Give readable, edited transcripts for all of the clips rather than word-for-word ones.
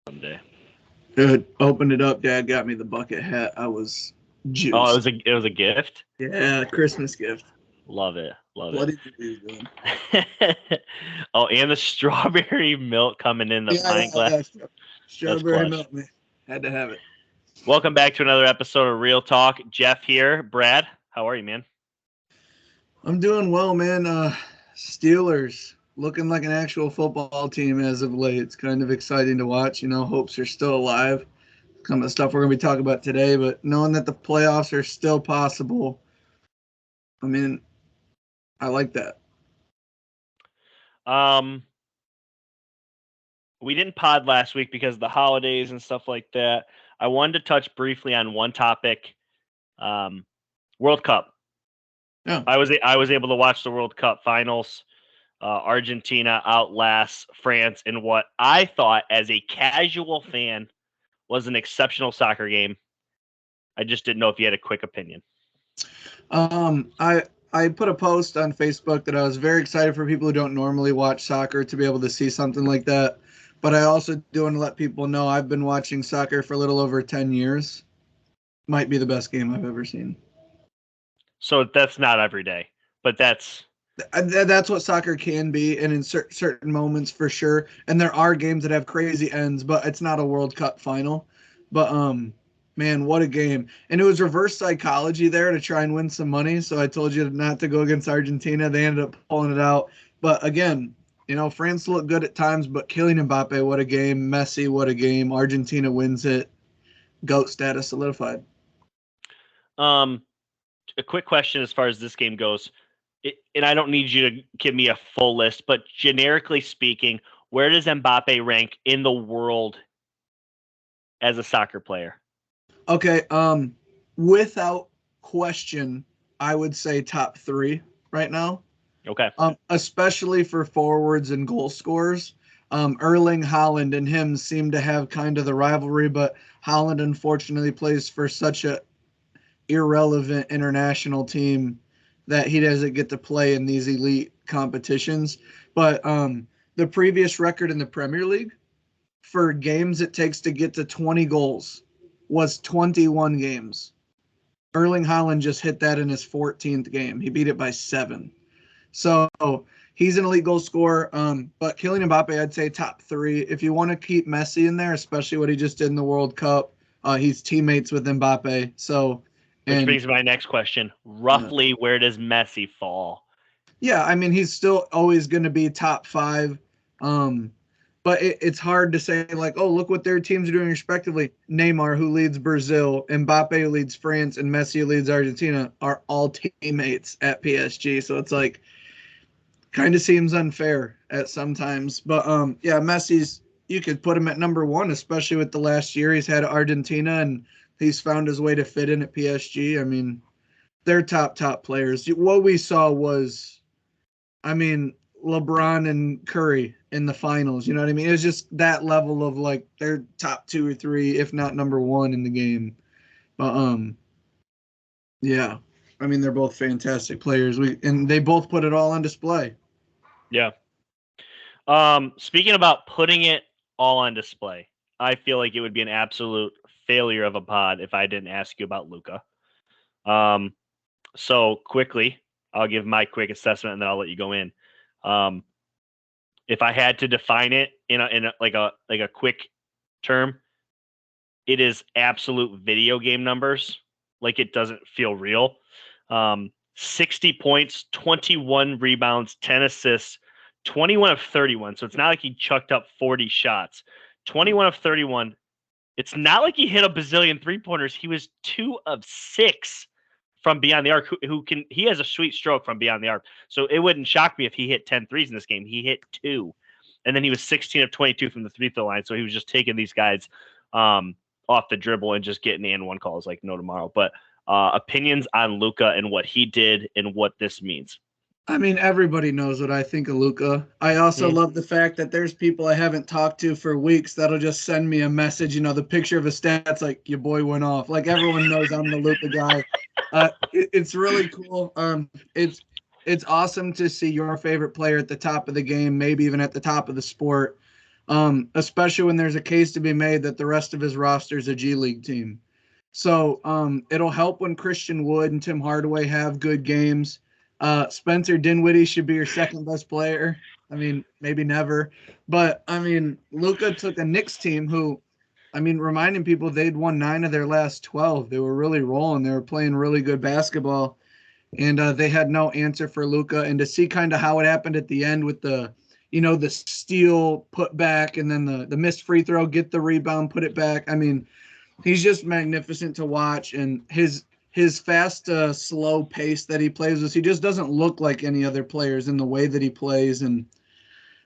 someday. Good. Opened it up. Dad got me the bucket hat. I was Oh, juiced. it was a gift. Yeah, Christmas gift. Love it. Love Bloody it. disease, man. Oh, and the strawberry milk coming in the pint glass. Yeah. That's Strawberry clutch. milk, man. Had to have it. Welcome back to another episode of Real Talk. Jeff here. Brad, how are you, man? I'm doing well, man. Steelers looking like an actual football team as of late. It's kind of exciting to watch. Hopes are still alive. Some of the stuff we're going to be talking about today, but knowing that the playoffs are still possible, I mean, I like that. We didn't pod last week because of the holidays and stuff like that. I wanted to touch briefly on one topic. World Cup. Yeah. I was able to watch the World Cup finals. Argentina outlasts France in what I thought, as a casual fan, was an exceptional soccer game. I just didn't know if you had a quick opinion. I put a post on Facebook that I was very excited for people who don't normally watch soccer to be able to see something like that. But I also do want to let people know I've been watching soccer for a little over 10 years. Might be the best game I've ever seen. So that's not every day, but that's what soccer can be, and in certain moments for sure. And there are games that have crazy ends, but it's not a World Cup final. But man, what a game. And it was reverse psychology there to try and win some money. So I told you not to go against Argentina. They ended up pulling it out. But again, France looked good at times, but Kylian Mbappe, what a game. Messi, what a game. Argentina wins it. GOAT status solidified. A quick question as far as this game goes. And I don't need you to give me a full list, but generically speaking, where does Mbappe rank in the world as a soccer player? Okay, without question, I would say top 3 right now. Okay. Especially for forwards and goal scorers. Erling Haaland and him seem to have kind of the rivalry, but Haaland unfortunately plays for such a irrelevant international team that he doesn't get to play in these elite competitions. But the previous record in the Premier League for games it takes to get to 20 goals was 21 games. Erling Haaland just hit that in his 14th game. He beat it by 7. So he's an elite goal scorer. But Kylian Mbappe, I'd say top 3. If you want to keep Messi in there, especially what he just did in the World Cup, he's teammates with Mbappe. So, which brings me to my next question. Roughly, where does Messi fall? Yeah, I mean, he's still always going to be top 5. But it's hard to say, like, oh, look what their teams are doing respectively. Neymar, who leads Brazil, Mbappe, who leads France, and Messi, who leads Argentina, are all teammates at PSG. So it's like, kind of seems unfair at sometimes. But, yeah, Messi's, you could put him at number 1, especially with the last year he's had Argentina, and he's found his way to fit in at PSG. I mean, they're top players. What we saw was, I mean, LeBron and Curry in the finals. You know what I mean? It was just that level of, like, they're top 2 or 3, if not number 1 in the game. But yeah, I mean, they're both fantastic players. And they both put it all on display. Yeah. Speaking about putting it all on display, I feel like it would be an absolute failure of a pod if I didn't ask you about Luka. So quickly, I'll give my quick assessment and then I'll let you go in. If I had to define it in a quick term, it is absolute video game numbers. Like, it doesn't feel real. 60 points, 21 rebounds, 10 assists, 21 of 31. So it's not like he chucked up 40 shots. 21 of 31. It's not like he hit a bazillion 3-pointers. He was 2 of 6 from beyond the arc. He has a sweet stroke from beyond the arc. So it wouldn't shock me if he hit 10 threes in this game. He hit 2. And then he was 16 of 22 from the 3-throw line. So he was just taking these guys off the dribble and just getting and 1 calls like no tomorrow. But opinions on Luka and what he did and what this means. I mean, everybody knows what I think of Luka. I also love the fact that there's people I haven't talked to for weeks that'll just send me a message, the picture of his stats, like, your boy went off. Like, everyone knows I'm the Luka guy. It's really cool. It's awesome to see your favorite player at the top of the game, maybe even at the top of the sport. especially when there's a case to be made that the rest of his roster is a G League team. So it'll help when Christian Wood and Tim Hardaway have good games. Spencer Dinwiddie should be your second best player. I mean, maybe never. But, I mean, Luka took a Knicks team who, I mean, reminding people they'd won 9 of their last 12. They were really rolling. They were playing really good basketball. And they had no answer for Luka. And to see kind of how it happened at the end with the, the steal, put back, and then the missed free throw, get the rebound, put it back. I mean, he's just magnificent to watch, and his fast, slow pace that he plays with, he just doesn't look like any other players in the way that he plays. And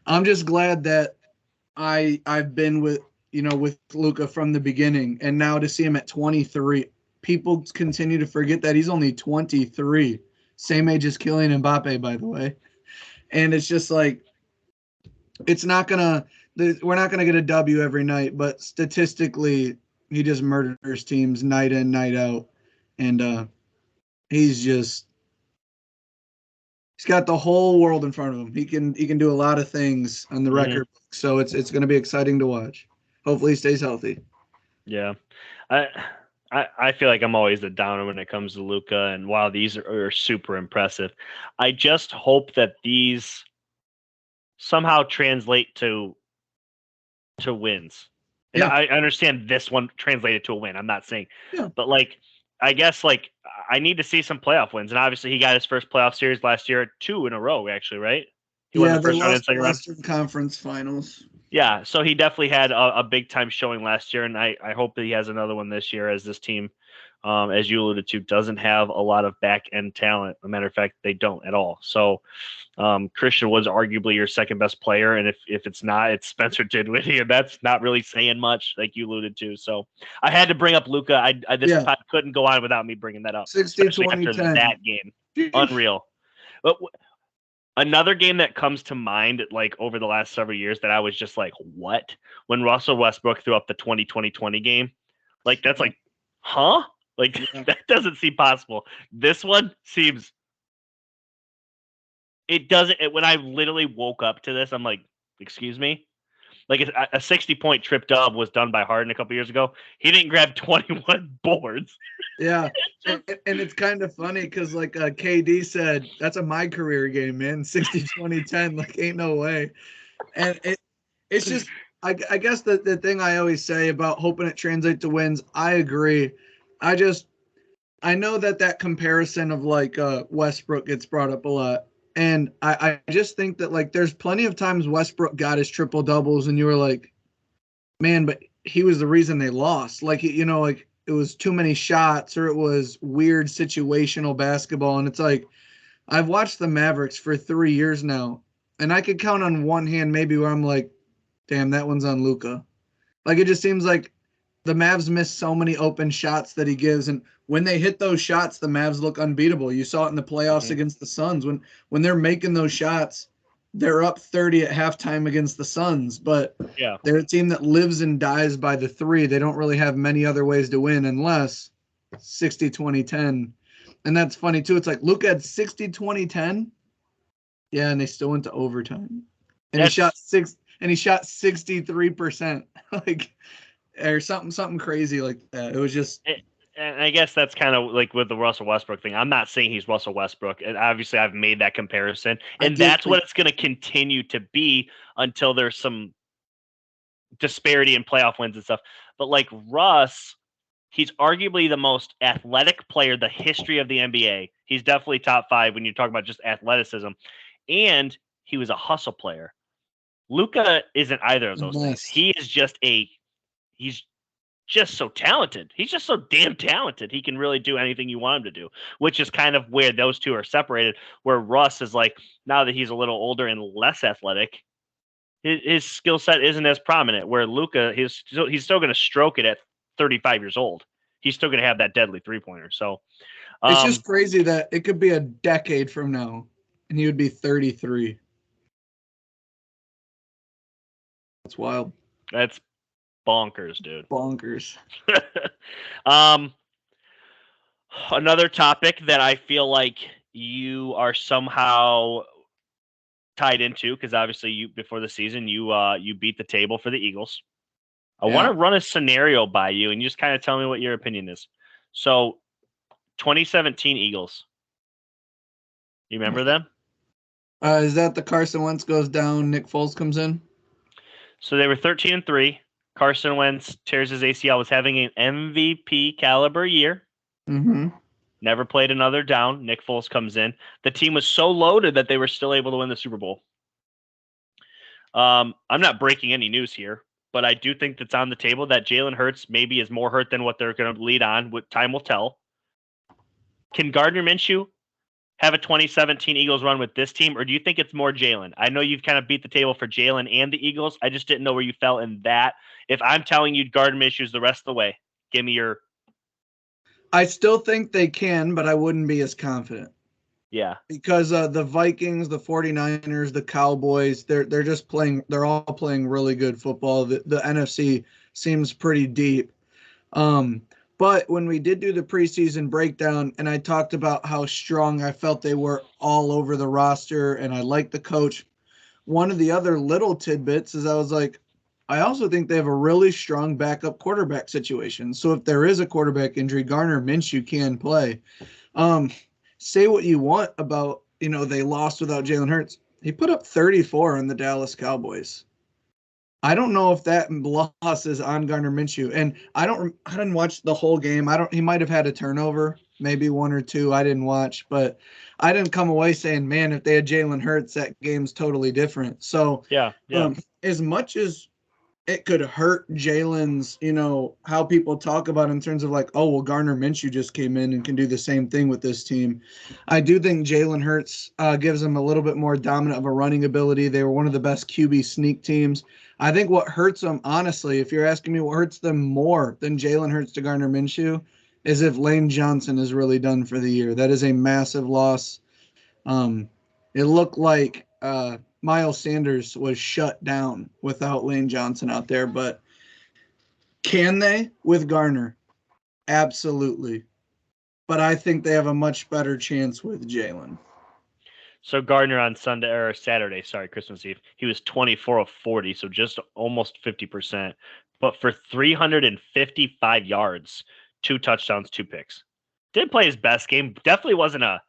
I'm just glad that I've been with Luka from the beginning, and now to see him at 23, people continue to forget that he's only 23, same age as Kylian Mbappe, by the way. And it's just like, we're not gonna get a W every night, but statistically, he just murders teams night in, night out. And he's got the whole world in front of him. He can do a lot of things on the record book. So it's going to be exciting to watch. Hopefully he stays healthy. Yeah. I feel like I'm always the downer when it comes to Luka, and while these are super impressive, I just hope that these somehow translate to wins. And Yeah. I understand this one translated to a win. I'm not saying, Yeah. but I guess I need to see some playoff wins. And obviously he got his first playoff series last year, 2 in a row, actually, right? He won the first round and second round. Western Conference Finals. Yeah, so he definitely had a big time showing last year, and I hope that he has another one this year, as this team, as you alluded to, doesn't have a lot of back end talent. As a matter of fact, they don't at all. So Christian was arguably your second best player, and if it's not, it's Spencer Dinwiddie, and that's not really saying much, like you alluded to. So I had to bring up Luka. Pod couldn't go on without me bringing that up, 60, especially 20, after 10. that game. Unreal. But another game that comes to mind, over the last several years, that I was just like, what? When Russell Westbrook threw up the 20-20-20 game. That's like, huh? That doesn't seem possible. This one seems... It doesn't... when I literally woke up to this, I'm like, excuse me? A 60-point trip dub was done by Harden a couple years ago. He didn't grab 21 boards. Yeah. And it's kind of funny because KD said, that's a my career game, man. 60, 20, 10. Ain't no way. And it's just, I guess the thing I always say about hoping it translates to wins, I agree. I know that comparison of Westbrook gets brought up a lot. And I just think that there's plenty of times Westbrook got his triple doubles and you were like, man, but he was the reason they lost. It was too many shots, or it was weird situational basketball. And it's like, I've watched the Mavericks for 3 years now, and I could count on one hand maybe where I'm like, damn, that one's on Luka. It just seems like the Mavs miss so many open shots that he gives. And when they hit those shots, the Mavs look unbeatable. You saw it in the playoffs against the Suns. When they're making those shots, they're up 30 at halftime against the Suns, but they're a team that lives and dies by the three. They don't really have many other ways to win unless 60, 20, 10. And that's funny too. It's like Luka had 60, 20, 10. Yeah, and they still went to overtime. And he shot 63%. Or something crazy like that. It was just... And I guess that's kind of with the Russell Westbrook thing. I'm not saying he's Russell Westbrook. And obviously, I've made that comparison. And that's what it's going to continue to be until there's some disparity in playoff wins and stuff. But Russ, he's arguably the most athletic player in the history of the NBA. He's definitely top 5 when you talk about just athleticism. And he was a hustle player. Luka isn't either of those things. He is just he's just so talented. He's just so damn talented. He can really do anything you want him to do, which is kind of where those two are separated, where Russ is now that he's a little older and less athletic, his skill set isn't as prominent, where Luka, he's still going to stroke it at 35 years old. He's still going to have that deadly three-pointer. So it's just crazy that it could be a decade from now and he would be 33. That's wild. That's bonkers, dude. Bonkers. Another topic that I feel like you are somehow tied into, because obviously you before the season you beat the table for the Eagles. I want Yeah. to run a scenario by you and you just kind of tell me what your opinion is. So 2017 Eagles. You remember them? Is that the Carson Wentz goes down, Nick Foles comes in? So they were 13-3. Carson Wentz tears his ACL, was having an MVP caliber year. Mm-hmm. Never played another down. Nick Foles comes in. The team was so loaded that they were still able to win the Super Bowl. I'm not breaking any news here, but I do think that's on the table that Jalen Hurts maybe is more hurt than what they're going to lead on. What time will tell. Can Gardner Minshew have a 2017 Eagles run with this team, or do you think it's more Jalen? I know you've kind of beat the table for Jalen and the Eagles. I just didn't know where you fell in that. If I'm telling you Gardner Minshew's the rest of the way, give me your. I still think they can, but I wouldn't be as confident. Yeah. Because the Vikings, the 49ers, the Cowboys, they're just playing. They're all playing really good football. The NFC seems pretty deep. But when we did do the preseason breakdown, and I talked about how strong I felt they were all over the roster, and I liked the coach. One of the other little tidbits is I was like, I also think they have a really strong backup quarterback situation. So if there is a quarterback injury, Gardner Minshew can play. Say what you want about, they lost without Jalen Hurts. He put up 34 on the Dallas Cowboys. I don't know if that loss is on Gardner Minshew. And I didn't watch the whole game. He might have had a turnover, maybe one or two. I didn't watch, but I didn't come away saying, man, if they had Jalen Hurts, that game's totally different. So Yeah. As much as it could hurt Jalen's, how people talk about in terms of like, oh, well, Gardner Minshew just came in and can do the same thing with this team. I do think Jalen Hurts gives them a little bit more dominant of a running ability. They were one of the best QB sneak teams. I think what hurts them, honestly, if you're asking me what hurts them more than Jalen Hurts to Gardner Minshew, is if Lane Johnson is really done for the year. That is a massive loss. It looked like Miles Sanders was shut down without Lane Johnson out there, but can they with Garner? Absolutely. But I think they have a much better chance with Jalen. So Gardner on Christmas Eve, he was 24 of 40, so just almost 50%, but for 355 yards, 2 touchdowns, 2 picks. Didn't play his best game. Definitely wasn't a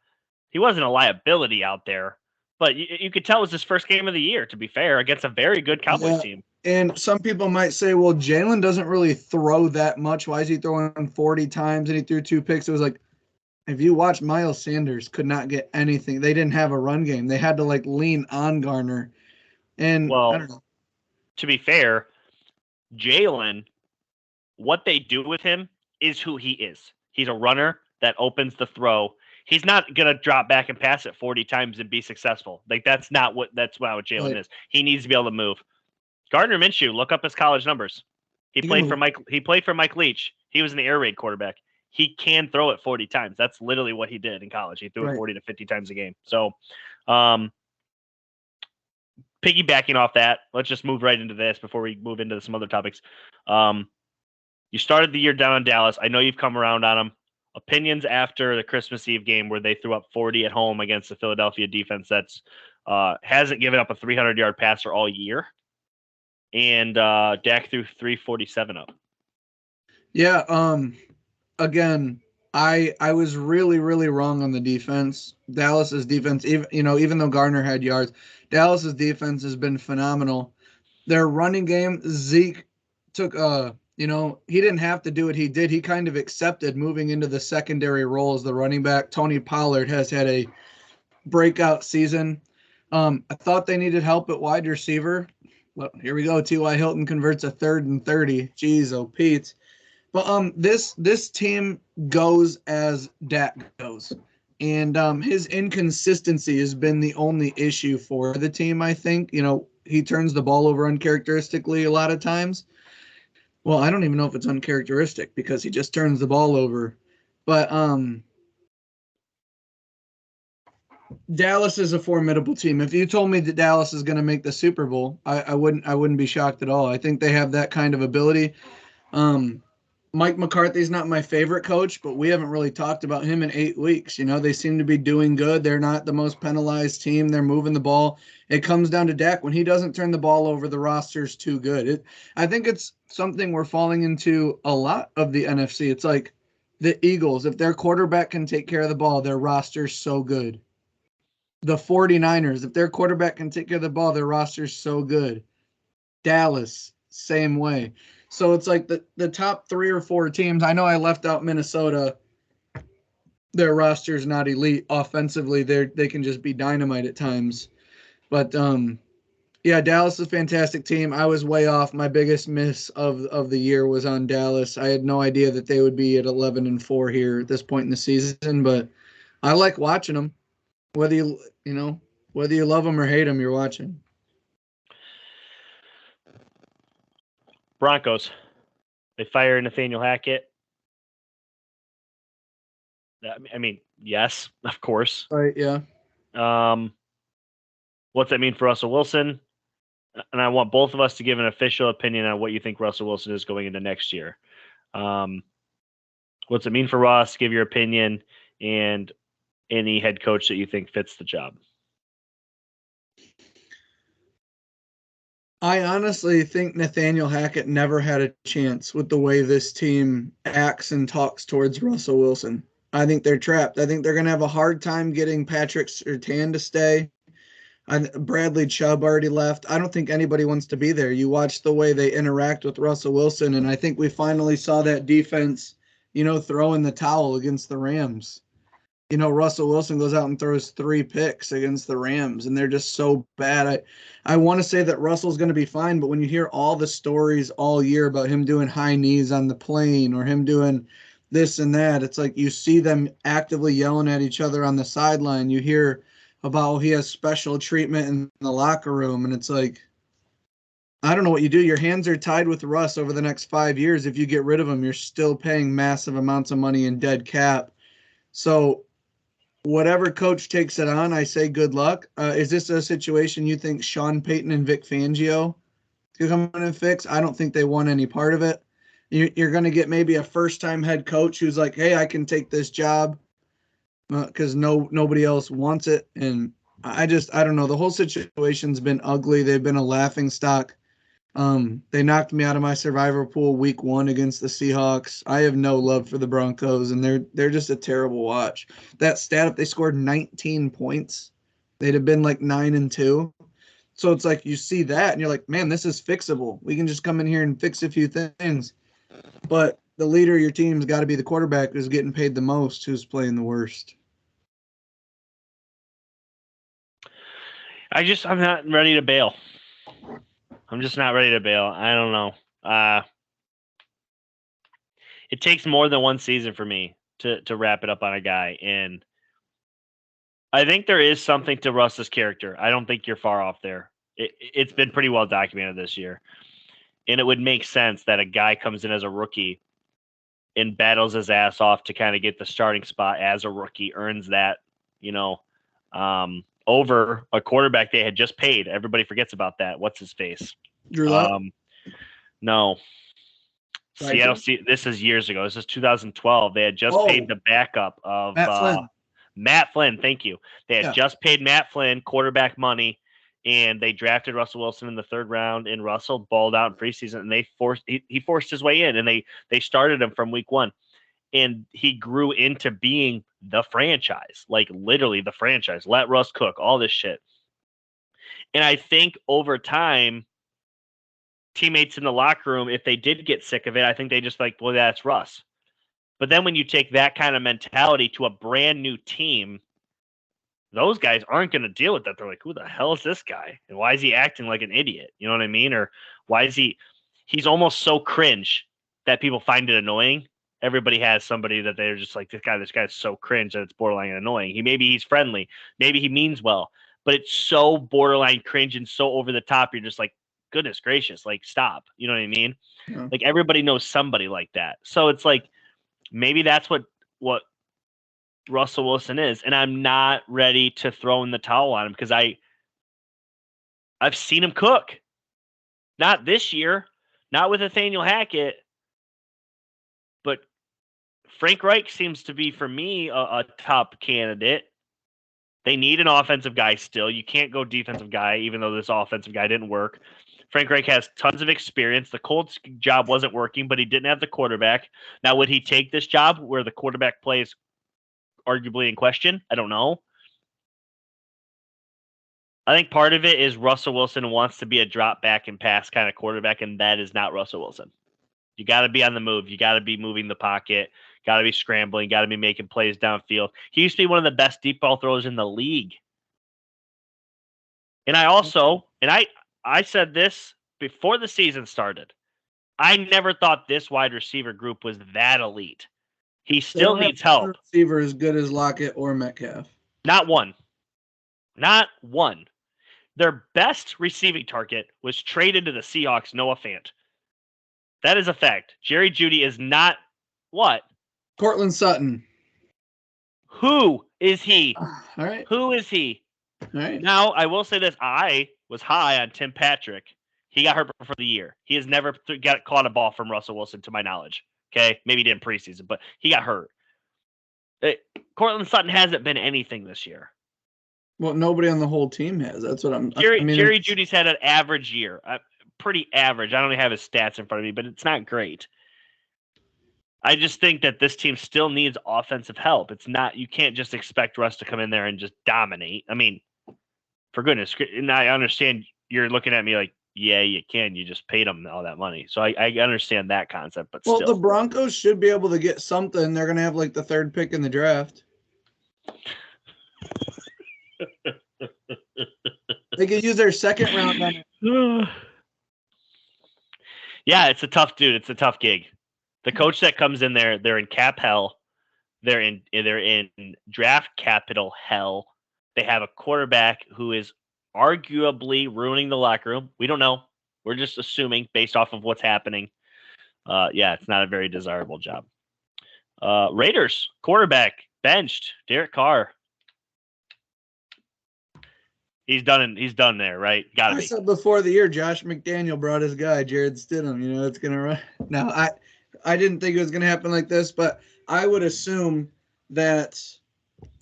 liability out there. But you could tell it was his first game of the year, to be fair, against a very good Cowboys team. And some people might say, well, Jalen doesn't really throw that much. Why is he throwing 40 times and he threw 2 picks? It was like, if you watch, Miles Sanders could not get anything. They didn't have a run game. They had to lean on Garner. And I don't know. To be fair, Jalen, what they do with him is who he is. He's a runner that opens the throw. He's not going to drop back and pass it 40 times and be successful. That's not what Jalen is. He needs to be able to move. Gardner Minshew, look up his college numbers. He played for Mike Leach. He was an air raid quarterback. He can throw it 40 times. That's literally what he did in college. He threw it 40 to 50 times a game. So, piggybacking off that, let's just move right into this before we move into some other topics. You started the year down in Dallas. I know you've come around on them. Opinions after the Christmas Eve game where they threw up 40 at home against the Philadelphia defense that's hasn't given up a 300-yard passer all year. And Dak threw 347 up. Yeah. Again, I was really, really wrong on the defense. Dallas's defense, even though Garner had yards, Dallas's defense has been phenomenal. Their running game, Zeke took he didn't have to do what he did. He kind of accepted moving into the secondary role as the running back. Tony Pollard has had a breakout season. I thought they needed help at wide receiver. Well, here we go. T.Y. Hilton converts a 3rd and 30. Jeez, oh Pete. But this team goes as Dak goes. And his inconsistency has been the only issue for the team, I think. He turns the ball over uncharacteristically a lot of times. Well, I don't even know if it's uncharacteristic because he just turns the ball over. But Dallas is a formidable team. If you told me that Dallas is going to make the Super Bowl, I wouldn't be shocked at all. I think they have that kind of ability. Mike McCarthy's not my favorite coach, but we haven't really talked about him in 8 weeks. They seem to be doing good. They're not the most penalized team. They're moving the ball. It comes down to Dak. When he doesn't turn the ball over, the roster's too good. I think it's something we're falling into a lot of the NFC. It's like the Eagles. If their quarterback can take care of the ball, their roster's so good. The 49ers, if their quarterback can take care of the ball, their roster's so good. Dallas, same way. So it's like the top 3 or 4 teams. I know I left out Minnesota. Their roster's not elite offensively. They can just be dynamite at times. But yeah, Dallas is a fantastic team. I was way off. My biggest miss of the year was on Dallas. I had no idea that they would be at 11-4 here at this point in the season, but I like watching them. Whether whether you love them or hate them, you're watching. Broncos. They fire Nathaniel Hackett. I mean, yes, of course. Right, yeah. What's that mean for Russell Wilson? And I want both of us to give an official opinion on what you think Russell Wilson is going into next year. What's it mean for Russ? Give your opinion and any head coach that you think fits the job. I honestly think Nathaniel Hackett never had a chance with the way this team acts and talks towards Russell Wilson. I think they're trapped. I think they're going to have a hard time getting Patrick Surtain to stay. Bradley Chubb already left. I don't think anybody wants to be there. You watch the way they interact with Russell Wilson, and I think we finally saw that defense, throw in the towel against the Rams. Russell Wilson goes out and throws 3 picks against the Rams, and they're just so bad. I want to say that Russell's going to be fine, but when you hear all the stories all year about him doing high knees on the plane or him doing this and that, it's like you see them actively yelling at each other on the sideline. You hear about he has special treatment in the locker room, and it's like, I don't know what you do. Your hands are tied with Russ over the next 5 years. If you get rid of him, you're still paying massive amounts of money in dead cap. So whatever coach takes it on, I say good luck. Is this a situation you think Sean Payton and Vic Fangio could come in and fix? I don't think they want any part of it. You're going to get maybe a first-time head coach who's like, hey, I can take this job because nobody else wants it. And I don't know. The whole situation's been ugly. They've been a laughing stock. They knocked me out of my survivor pool week 1 against the Seahawks. I have no love for the Broncos, and they're just a terrible watch. That stat, if they scored 19 points, they'd have been like 9-2. So it's like you see that, and you're like, man, this is fixable. We can just come in here and fix a few things. But the leader of your team's got to be the quarterback who's getting paid the most, who's playing the worst. I'm not ready to bail. I'm just not ready to bail. I don't know. It takes more than one season for me to wrap it up on a guy. And I think there is something to Russ's character. I don't think you're far off there. It's been pretty well documented this year. And it would make sense that a guy comes in as a rookie and battles his ass off to kind of get the starting spot as a rookie, earns that, over a quarterback they had just paid. Everybody forgets about that. What's his face? Drew Lock? No. Seattle. This is years ago. This is 2012. They had just paid the backup of Matt Flynn. Thank you. They had just paid Matt Flynn quarterback money, and they drafted Russell Wilson in the 3rd round. And Russell balled out in preseason, and he forced his way in, and they started him from week 1, and he grew into being the franchise, like literally the franchise. Let Russ cook, all this shit. And I think over time, teammates in the locker room, if they did get sick of it, I think they just like, well, that's Russ. But then when you take that kind of mentality to a brand new team, those guys aren't going to deal with that. They're like, who the hell is this guy? And why is he acting like an idiot? You know what I mean? Or why is he's almost so cringe that people find it annoying. Everybody has somebody that they're just like, this guy's so cringe that it's borderline annoying. Maybe he's friendly. Maybe he means well, but it's so borderline cringe and so over the top. You're just like, goodness gracious, like stop. You know what I mean? Yeah. Like everybody knows somebody like that. So it's like, maybe that's what Russell Wilson is. And I'm not ready to throw in the towel on him because I've seen him cook. Not this year, not with Nathaniel Hackett, but Frank Reich seems to be, for me, a top candidate. They need an offensive guy still. You can't go defensive guy, even though this offensive guy didn't work. Frank Reich has tons of experience. The Colts job wasn't working, but he didn't have the quarterback. Now, would he take this job where the quarterback play is arguably in question? I don't know. I think part of it is Russell Wilson wants to be a drop back and pass kind of quarterback, and that is not Russell Wilson. You got to be on the move. You got to be moving the pocket. Got to be scrambling. Got to be making plays downfield. He used to be one of the best deep ball throwers in the league. And I said this before the season started. I never thought this wide receiver group was that elite. He still needs help. Receiver as good as Lockett or Metcalf. Not one. Not one. Their best receiving target was traded to the Seahawks, Noah Fant. That is a fact. Jerry Jeudy is not what? Cortland Sutton. Who is he? All right. Who is he? All right. Now, I will say this. I was high on Tim Patrick. He got hurt for the year. He has never caught a ball from Russell Wilson, to my knowledge. Okay? Maybe he did in preseason, but he got hurt. Cortland Sutton hasn't been anything this year. Well, nobody on the whole team has. That's what I'm. Jerry Jeudy's had an average year. Pretty average. I don't even have his stats in front of me, but it's not great. I just think that this team still needs offensive help. It's not, you can't just expect Russ to come in there and just dominate. I mean, for goodness, and I understand you're looking at me like, yeah, you can. You just paid him all that money. So I understand that concept, but still. Well, the Broncos should be able to get something. They're going to have like the third pick in the draft. They could use their second round on it. Yeah, it's a tough dude. It's a tough gig. The coach that comes in there, they're in cap hell. They're in draft capital hell. They have a quarterback who is arguably ruining the locker room. We don't know. We're just assuming based off of what's happening. Yeah, it's not a very desirable job. Raiders quarterback benched Derek Carr. He's done there, right? Gotta be. I said before the year, Josh McDaniel brought his guy, Jared Stidham. You know, it's gonna run. Now, I didn't think it was gonna happen like this, but I would assume that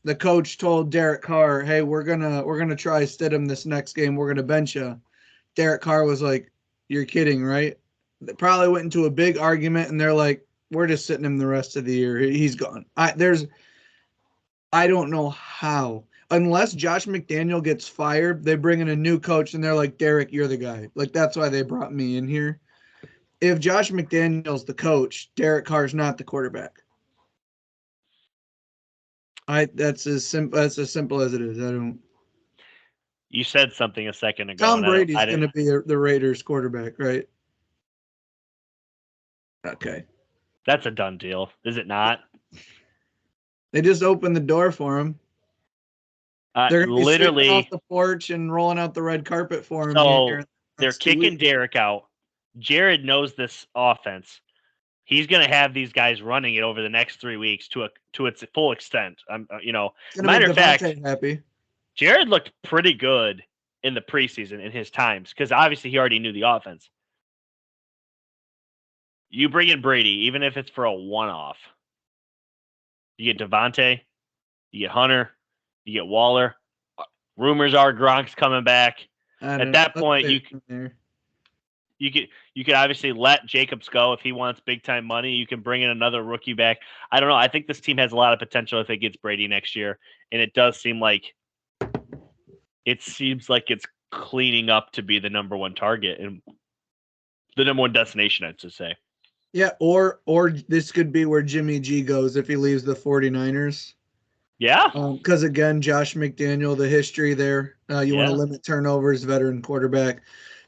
the coach told Derek Carr, "Hey, we're gonna try Stidham this next game. We're gonna bench you." Derek Carr was like, "You're kidding, right?" They probably went into a big argument, and they're like, "We're just sitting him the rest of the year. He's gone." I don't know how. Unless Josh McDaniel gets fired, they bring in a new coach, and they're like, "Derek, you're the guy." Like, that's why they brought me in here. If Josh McDaniel's the coach, Derek Carr's not the quarterback. That's as simple as it is. I don't. You said something a second ago. Tom Brady's going to be the Raiders quarterback, right? Okay. That's a done deal, is it not? They just opened the door for him. They're going to be literally off the porch and rolling out the red carpet for him. So they're kicking Derek out. Jared knows this offense. He's going to have these guys running it over the next 3 weeks to its full extent. Matter of fact, happy. Jared looked pretty good in the preseason in his times because obviously he already knew the offense. You bring in Brady, even if it's for a one-off. You get Devontae, you get Hunter, you get Waller. Rumors are Gronk's coming back. At that point, you could obviously let Jacobs go if he wants big time money. You can bring in another rookie back. I don't know. I think this team has a lot of potential if it gets Brady next year, and it does seem like it's cleaning up to be the number one target and the number one destination, I'd say. Yeah, or this could be where Jimmy G goes if he leaves the 49ers. Yeah. Because, again, Josh McDaniel, the history there. You want to limit turnovers, veteran quarterback.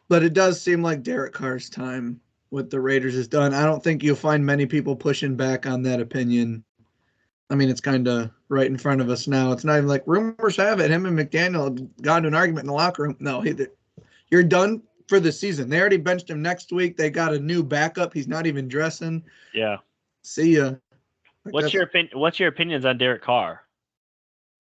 But it does seem like Derek Carr's time with the Raiders is done. I don't think you'll find many people pushing back on that opinion. I mean, it's kind of right in front of us now. It's not even like rumors have it. Him and McDaniel got into an argument in the locker room. No, you're done for the season. They already benched him next week. They got a new backup. He's not even dressing. Yeah. See ya. What's your opinions on Derek Carr?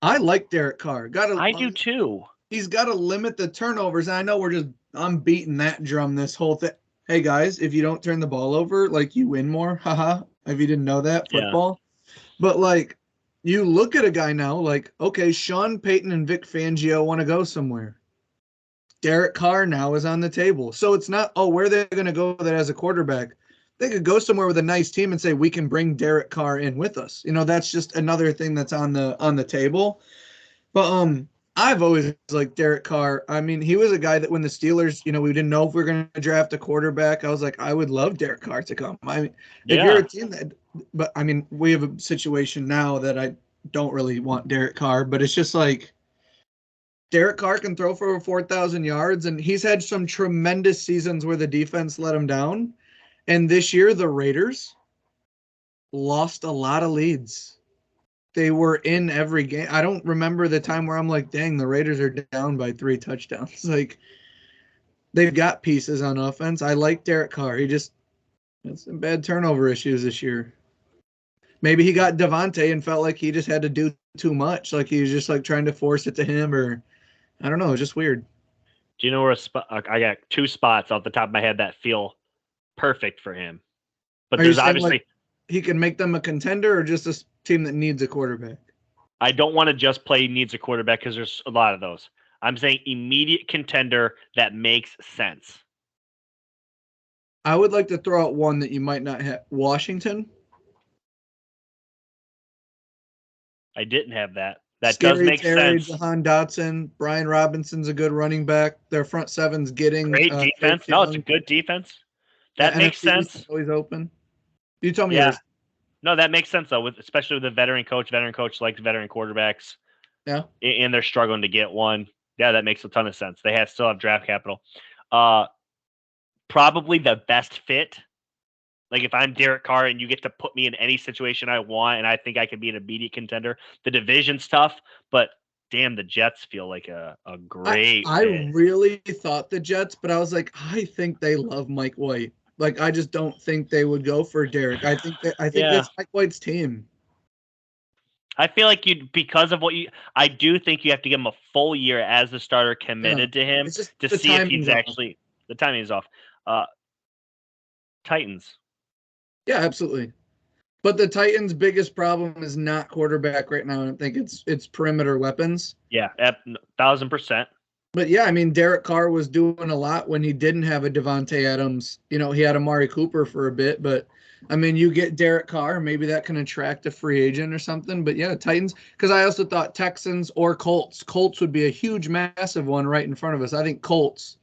I like Derek Carr. I do too. He's got to limit the turnovers. I know I'm beating that drum this whole thing. Hey guys, if you don't turn the ball over, like you win more. Haha. if you didn't know that, Yeah. football. But like, you look at a guy now, like, okay, Sean Payton and Vic Fangio want to go somewhere. Derek Carr now is on the table. So it's not, oh, where are they going to go that as a quarterback? They could go somewhere with a nice team and say, we can bring Derek Carr in with us. You know, that's just another thing that's on the table. But I've always liked Derek Carr. I mean, he was a guy that when the Steelers, you know, we didn't know if we were going to draft a quarterback. I was like, I would love Derek Carr to come. I mean, if you're Yeah. a team that, but I mean, we have a situation now that I don't really want Derek Carr, but it's just like Derek Carr can throw for over 4,000 yards, and he's had some tremendous seasons where the defense let him down. And this year, the Raiders lost a lot of leads. They were in every game. I don't remember the time where I'm like, dang, the Raiders are down by 3 touchdowns. Like, they've got pieces on offense. I like Derek Carr. He just had some bad turnover issues this year. Maybe he got Devontae and felt like he just had to do too much. Like he was just like trying to force it to him, or I don't know. It's just weird. Do you know where I got 2 spots off the top of my head that feel perfect for him? But Are you there's saying obviously like he can make them a contender or just a team that needs a quarterback? I don't want to just play needs a quarterback because there's a lot of those. I'm saying immediate contender that makes sense. I would like to throw out one that you might not have. Washington. I didn't have that. That does Scary make Terry, sense. Jahan Dotson, Brian Robinson's a good running back. Their front seven's getting Great defense. Chase No, it's a Young. good defense. The That makes NFC East is sense. always open. You tell me Yeah. yours. No, that makes sense though. Especially with the veteran coach. Veteran coach likes veteran quarterbacks. Yeah. And they're struggling to get one. Yeah, that makes a ton of sense. They still have draft capital. Probably the best fit. Like if I'm Derek Carr and you get to put me in any situation I want, and I think I could be an immediate contender. The division's tough, but damn, the Jets feel like a great I fit. really thought the Jets, but I was like, I think they love Mike White. Like I just don't think they would go for Derek. I think Yeah. that's Mike White's team. I feel like because of I do think you have to give him a full year as the starter committed to him It's just to the see if he's timing's off. actually, the timing is off. Titans. Yeah, absolutely. But the Titans' biggest problem is not quarterback right now. I think it's perimeter weapons. Yeah, 1,000%. But yeah, I mean, Derek Carr was doing a lot when he didn't have a Devontae Adams. You know, he had Amari Cooper for a bit, but I mean, you get Derek Carr, maybe that can attract a free agent or something. But yeah, Titans, because I also thought Texans or Colts. Colts would be a huge, massive one right in front of us. I think Colts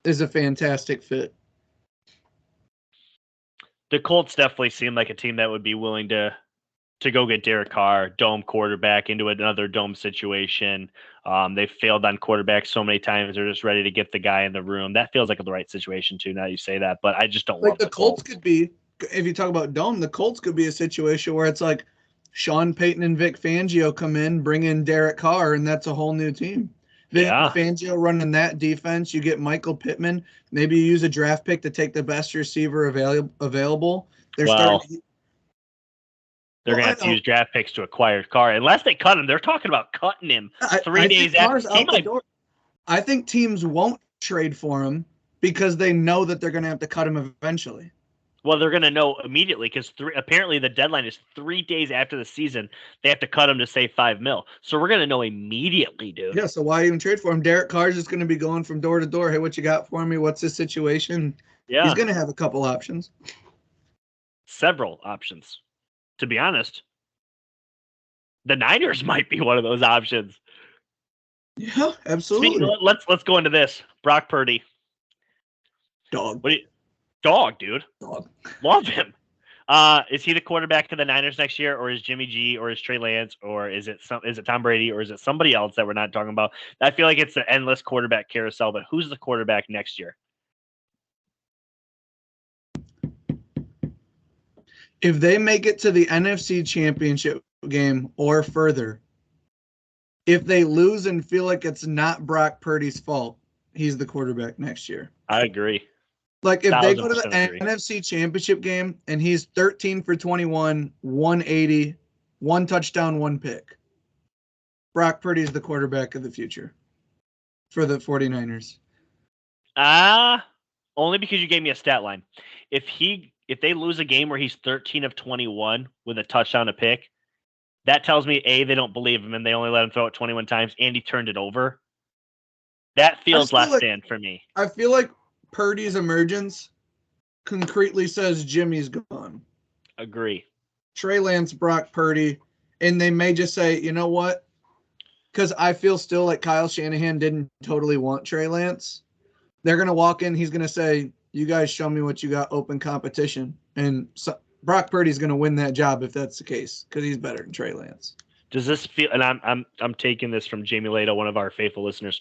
is a fantastic fit. The Colts definitely seem like a team that would be willing to go get Derek Carr, dome quarterback into another dome situation. They've failed on quarterback so many times. They're just ready to get the guy in the room. That feels like the right situation too. Now you say that, but I just don't Like love the Colts could be, if you talk about dome, the Colts could be a situation where it's like Sean Payton and Vic Fangio come in, bring in Derek Carr, and that's a whole new team. Vic Fangio running that defense. You get Michael Pittman. Maybe you use a draft pick to take the best receiver available. They're starting. They're going to have to use draft picks to acquire Carr. Unless they cut him. They're talking about cutting him 3 days after. Out the door. I think teams won't trade for him because they know that they're going to have to cut him eventually. Well, they're going to know immediately because apparently the deadline is 3 days after the season. They have to cut him to save $5 million. So we're going to know immediately, dude. Yeah, so why even trade for him? Derek Carr's just going to be going from door to door. Hey, what you got for me? What's the situation? Yeah. He's going to have a couple options. Several options. To be honest, the Niners might be one of those options. Yeah, absolutely. Let's go into this. Brock Purdy. Dog. Dog, dude. Dog. Love him. Is he the quarterback of the Niners next year, or is Jimmy G, or is Trey Lance, or is it Tom Brady, or is it somebody else that we're not talking about? I feel like it's an endless quarterback carousel, but who's the quarterback next year? If they make it to the NFC Championship game or further, if they lose and feel like it's not Brock Purdy's fault, he's the quarterback next year. I agree. Like if they go to the NFC Championship game and he's 13 for 21, 180, 1 touchdown, 1 pick, Brock Purdy's the quarterback of the future for the 49ers. Only because you gave me a stat line. If he if they lose a game where he's 13 of 21 with a touchdown, a pick, that tells me A, they don't believe him and they only let him throw it 21 times and he turned it over. That feels less than for me. I feel like Purdy's emergence concretely says Jimmy's gone. Agree. Trey Lance, Brock Purdy, and they may just say, you know what? Because I feel still like Kyle Shanahan didn't totally want Trey Lance. They're going to walk in. He's going to say, you guys show me what you got, open competition. And so Brock Purdy's going to win that job if that's the case because he's better than Trey Lance. Does this feel, and I'm taking this from Jamie Lato, one of our faithful listeners.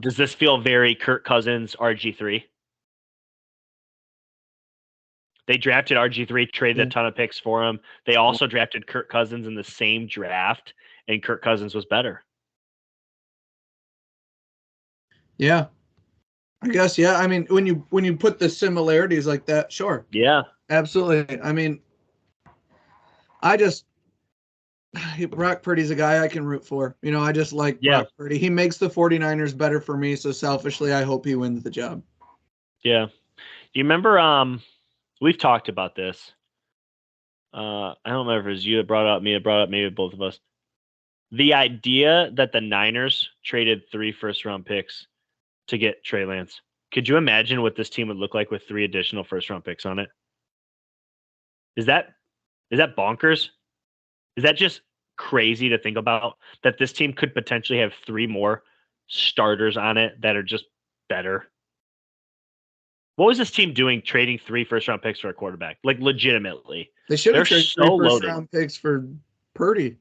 Does this feel very Kirk Cousins, RG3? They drafted RG3, traded a ton of picks for him. They also drafted Kirk Cousins in the same draft, and Kirk Cousins was better. Yeah. I guess, yeah. I mean, when you put the similarities like that, sure. Yeah. Absolutely. I mean, Brock Purdy's a guy I can root for. You know, I just like Brock Purdy. He makes the 49ers better for me, so selfishly, I hope he wins the job. Yeah. You remember, we've talked about this. I don't remember if it was you that brought it up, me that brought it up, maybe both of us. The idea that the Niners traded 3 first-round picks to get Trey Lance. Could you imagine what this team would look like with 3 additional first-round picks on it? Is that bonkers? Is that just crazy to think about that this team could potentially have 3 more starters on it that are just better? What was this team doing trading 3 first-round picks for a quarterback? Like, legitimately. They should have traded 3 first-round picks for Purdy.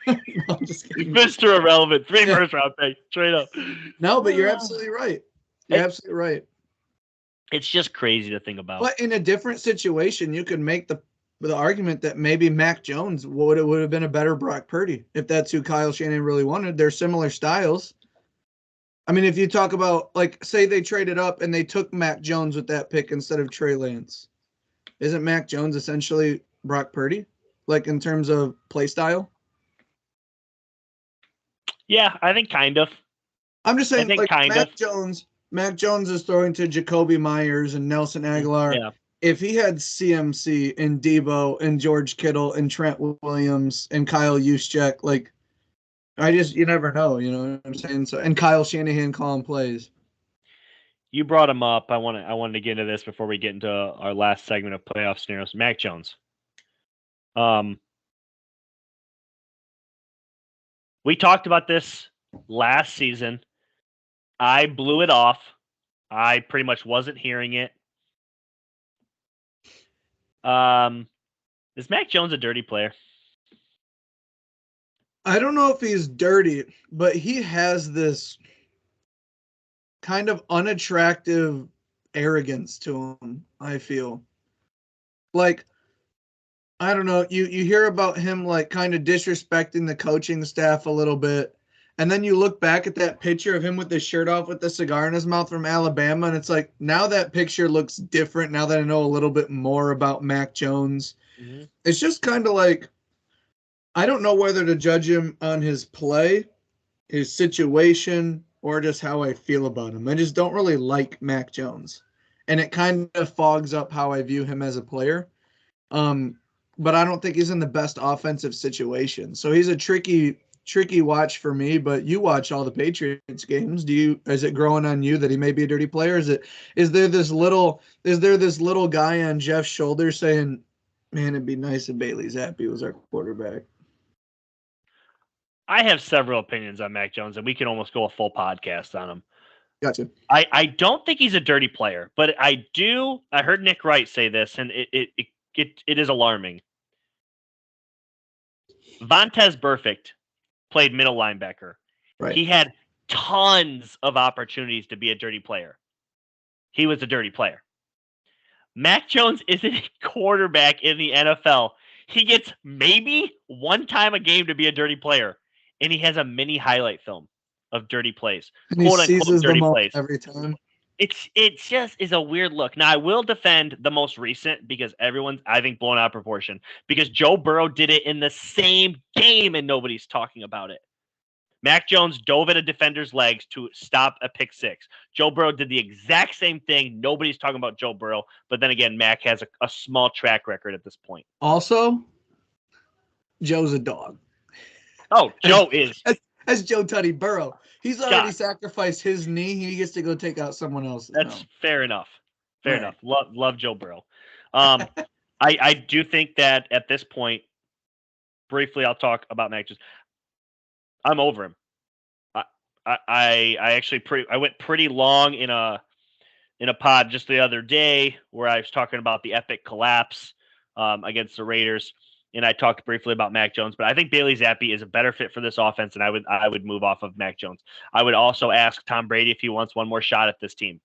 No, I'm just kidding. Mr. Irrelevant. 3 first-round picks. Straight up. No, but you're absolutely right. You're absolutely right. It's just crazy to think about. But in a different situation, you could make the argument that maybe Mac Jones would have been a better Brock Purdy if that's who Kyle Shanahan really wanted. They're similar styles. I mean, if you talk about, like, say they traded up and they took Mac Jones with that pick instead of Trey Lance. Isn't Mac Jones essentially Brock Purdy? Like, in terms of play style? Yeah, I think kind of. I'm just saying, like, Mac Jones is throwing to Jacoby Myers and Nelson Aguilar. Yeah. If he had CMC and Debo and George Kittle and Trent Williams and Kyle Juszczyk, like, you never know, you know what I'm saying? So, and Kyle Shanahan calling plays. You brought him up. I wanted to get into this before we get into our last segment of playoff scenarios. Mac Jones. We talked about this last season. I blew it off. I pretty much wasn't hearing it. Is Mac Jones a dirty player? I don't know if he's dirty, but he has this kind of unattractive arrogance to him, I feel. Like, I don't know, you hear about him, like, kind of disrespecting the coaching staff a little bit, and then you look back at that picture of him with his shirt off with the cigar in his mouth from Alabama, and it's like, now that picture looks different now that I know a little bit more about Mac Jones. Mm-hmm. It's just kind of like, I don't know whether to judge him on his play, his situation, or just how I feel about him. I just don't really like Mac Jones. And it kind of fogs up how I view him as a player. But I don't think he's in the best offensive situation. So he's a tricky watch for me, but you watch all the Patriots games. Is it growing on you that he may be a dirty player? Is there this little guy on Jeff's shoulder saying, man, it'd be nice if Bailey Zappi was our quarterback? I have several opinions on Mac Jones, and we can almost go a full podcast on him. Gotcha. I don't think he's a dirty player, but I heard Nick Wright say this, and it is alarming. Vontaze Burfict played middle linebacker. Right. He had tons of opportunities to be a dirty player. He was a dirty player. Mac Jones isn't a quarterback in the NFL. He gets maybe 1 time a game to be a dirty player, and he has a mini highlight film of dirty plays. And quote unquote dirty plays every time. It just is a weird look. Now, I will defend the most recent because everyone's, I think, blown out of proportion because Joe Burrow did it in the same game and nobody's talking about it. Mac Jones dove at a defender's legs to stop a pick six. Joe Burrow did the exact same thing. Nobody's talking about Joe Burrow, but then again, Mac has a small track record at this point. Also, Joe's a dog. Oh, Joe is. As Joe Tutty Burrow. He's already sacrificed his knee. He gets to go take out someone else's. That's fair enough. Fair enough. Love Joe Burrow. I do think that at this point, briefly, I'll talk about Mac Jones. I'm over him. I actually I went pretty long in a pod just the other day where I was talking about the epic collapse against the Raiders, and I talked briefly about Mac Jones. But I think Bailey Zappi is a better fit for this offense, and I would move off of Mac Jones. I would also ask Tom Brady if he wants one more shot at this team.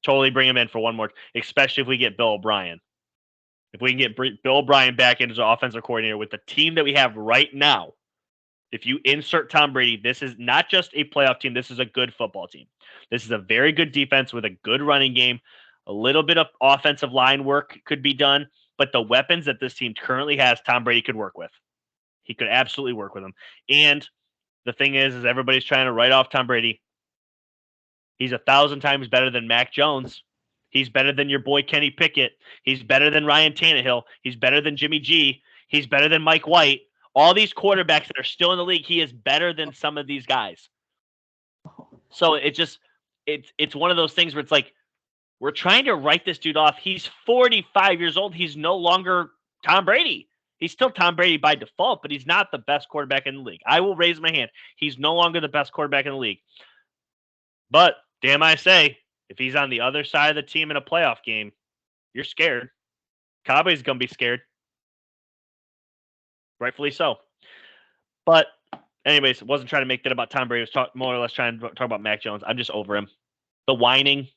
Totally bring him in for one more, especially if we get Bill O'Brien. If we can get Bill O'Brien back into the offensive coordinator with the team that we have right now, if you insert Tom Brady, this is not just a playoff team. This is a good football team. This is a very good defense with a good running game. A little bit of offensive line work could be done, but the weapons that this team currently has, Tom Brady could work with. He could absolutely work with them. And the thing is everybody's trying to write off Tom Brady. He's 1,000 times better than Mac Jones. He's better than your boy Kenny Pickett. He's better than Ryan Tannehill. He's better than Jimmy G. He's better than Mike White. All these quarterbacks that are still in the league, he is better than some of these guys. So it's one of those things where it's like, we're trying to write this dude off. He's 45 years old. He's no longer Tom Brady. He's still Tom Brady by default, but he's not the best quarterback in the league. I will raise my hand. He's no longer the best quarterback in the league. But damn I say, if he's on the other side of the team in a playoff game, you're scared. Cowboys going to be scared. Rightfully so. But anyways, wasn't trying to make that about Tom Brady. I was more or less trying to talk about Mac Jones. I'm just over him. The whining.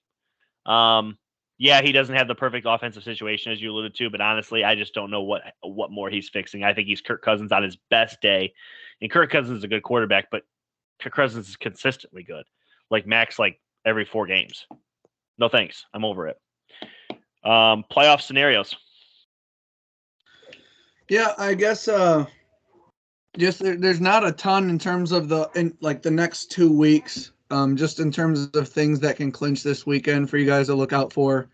Yeah, he doesn't have the perfect offensive situation, as you alluded to, but honestly, I just don't know what more he's fixing. I think he's Kirk Cousins on his best day. And Kirk Cousins is a good quarterback, but Kirk Cousins is consistently good. Like Mac's like every 4 games. No thanks. I'm over it. Playoff scenarios. Yeah, I guess just there's not a ton in terms of the next 2 weeks. Just in terms of things that can clinch this weekend for you guys to look out for.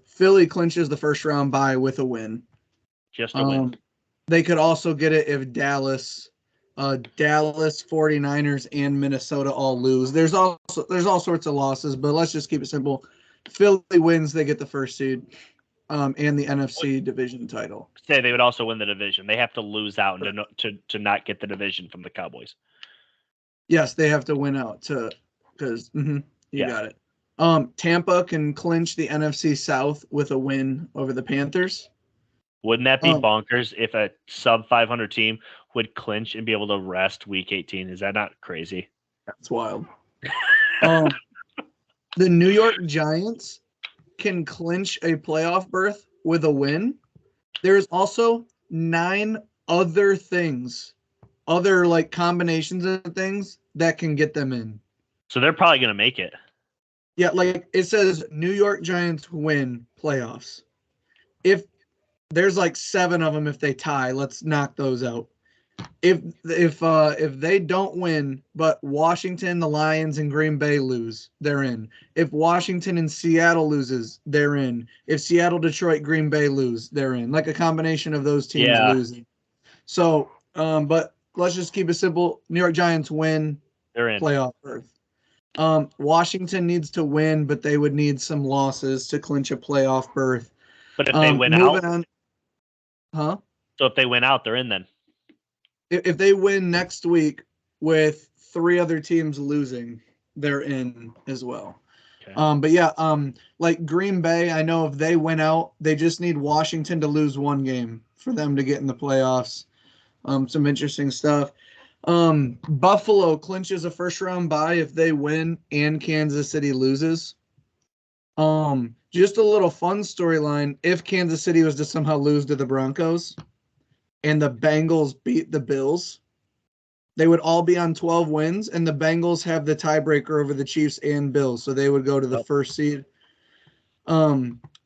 Philly clinches the first round bye with a win. Just a win. They could also get it if Dallas, 49ers, and Minnesota all lose. There's all sorts of losses, but let's just keep it simple. Philly wins, they get the first seed, and the NFC division title. Say they would also win the division. They have to lose out to not get the division from the Cowboys. Yes, they have to win out because got it. Tampa can clinch the NFC South with a win over the Panthers. Wouldn't that be bonkers if a sub 500 team would clinch and be able to rest week 18? Is that not crazy? That's wild. The New York Giants can clinch a playoff berth with a win. There's also 9 other things. Other like combinations of things that can get them in. So they're probably going to make it. Yeah, like it says New York Giants win playoffs. If there's like 7 of them if they tie, let's knock those out. If they don't win, but Washington, the Lions, and Green Bay lose, they're in. If Washington and Seattle loses, they're in. If Seattle, Detroit, Green Bay lose, they're in. Like a combination of those teams losing. So, but let's just keep it simple. New York Giants win. They're in. Playoff berth. Washington needs to win, but they would need some losses to clinch a playoff berth. But if they win out, So if they win out, they're in then. If they win next week with 3 other teams losing, they're in as well. Okay. But yeah, like Green Bay, I know if they win out, they just need Washington to lose 1 game for them to get in the playoffs. Some interesting stuff. Buffalo clinches a first round bye if they win and Kansas City loses. Just a little fun storyline. If Kansas City was to somehow lose to the Broncos and the Bengals beat the Bills, they would all be on 12 wins, and the Bengals have the tiebreaker over the Chiefs and Bills, so they would go to the first seed.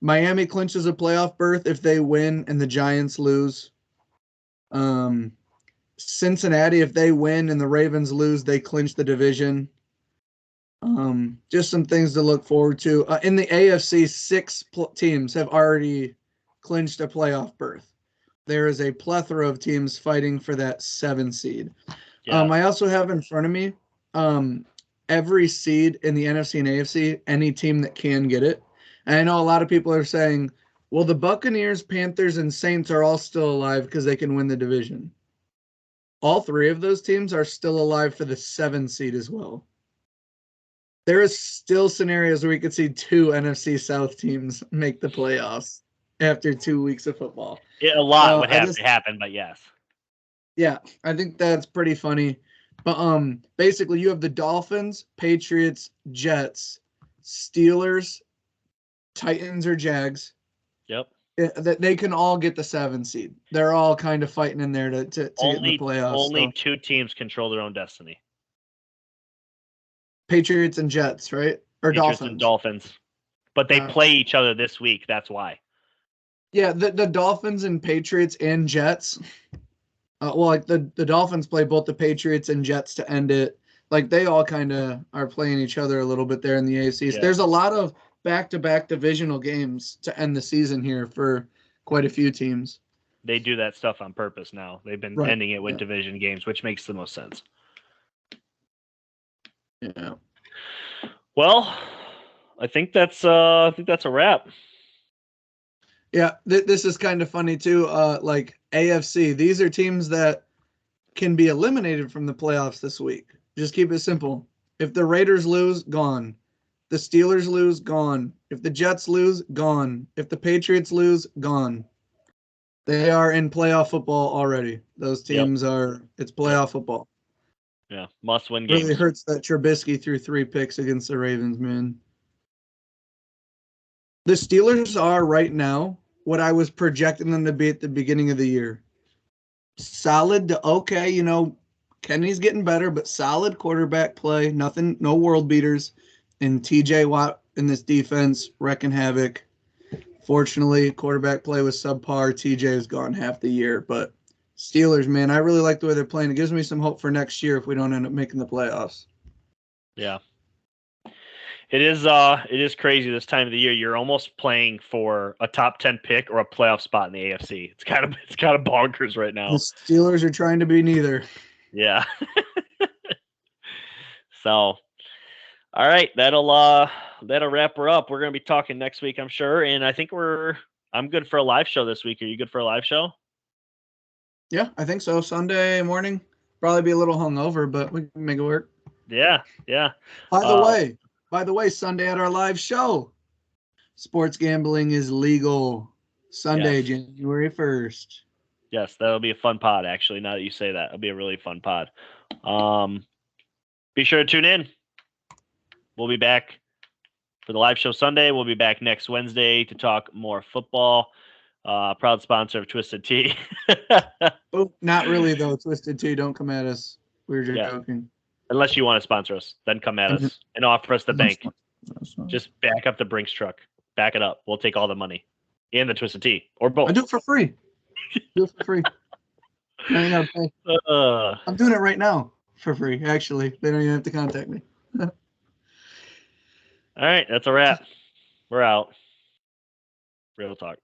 Miami clinches a playoff berth if they win and the Giants lose. Cincinnati, if they win and the Ravens lose, they clinch the division. Just some things to look forward to. In the AFC, six teams have already clinched a playoff berth. There is a plethora of teams fighting for that 7 seed. Yeah. I also have in front of me every seed in the NFC and AFC, any team that can get it. And I know a lot of people are saying, well, the Buccaneers, Panthers, and Saints are all still alive because they can win the division. All 3 of those teams are still alive for the 7 seed as well. There is still scenarios where we could see 2 NFC South teams make the playoffs after 2 weeks of football. A lot would have to happen, but yes. Yeah, I think that's pretty funny. But basically you have the Dolphins, Patriots, Jets, Steelers, Titans or Jags. Yep. That they can all get the 7 seed. They're all kind of fighting in there to get in the playoffs. Only 2 teams control their own destiny. Patriots and Jets, right? Or Patriots Dolphins. And Dolphins. But they play each other this week. That's why. Yeah, the Dolphins and Patriots and Jets. The Dolphins play both the Patriots and Jets to end it. Like, they all kind of are playing each other a little bit there in the AFC. Yeah. There's a lot of back-to-back divisional games to end the season here for quite a few teams. They do that stuff on purpose now. They've been ending it with division games, which makes the most sense. Yeah. Well, I think that's a wrap. Yeah, this is kind of funny too. Like AFC, these are teams that can be eliminated from the playoffs this week. Just keep it simple. If the Raiders lose, gone. The Steelers lose, gone. If the Jets lose, gone. If the Patriots lose, gone. They are in playoff football already. Those teams are. It's playoff football. Yeah, must-win games. Really hurts that Trubisky threw 3 picks against the Ravens, man. The Steelers are right now what I was projecting them to be at the beginning of the year. Solid to okay, Kenny's getting better, but solid quarterback play. Nothing, no world beaters. And TJ Watt in this defense wrecking havoc. Fortunately, quarterback play was subpar. TJ has gone half the year, but Steelers, man, I really like the way they're playing. It gives me some hope for next year if we don't end up making the playoffs. Yeah. It is crazy this time of the year. You're almost playing for a top 10 pick or a playoff spot in the AFC. It's kind of bonkers right now. The Steelers are trying to be neither. Yeah. So, all right, that'll wrap her up. We're going to be talking next week, I'm sure, and I think I'm good for a live show this week. Are you good for a live show? Yeah, I think so. Sunday morning. Probably be a little hungover, but we can make it work. Yeah. By the way, Sunday at our live show, sports gambling is legal. Sunday, January 1st. Yes, that'll be a fun pod, actually, now that you say that. It'll be a really fun pod. Be sure to tune in. We'll be back for the live show Sunday. We'll be back next Wednesday to talk more football. Proud sponsor of Twisted Tea. Oh, not really, though. Twisted Tea, don't come at us. We were just joking. Unless you want to sponsor us, then come at us and offer us the bank. Just back up the Brinks truck. Back it up. We'll take all the money and the Twisted Tea, or both. I do it for free. Do it for free. Now you gotta pay. I'm doing it right now for free. Actually, they don't even have to contact me. All right, that's a wrap. We're out. Real talk.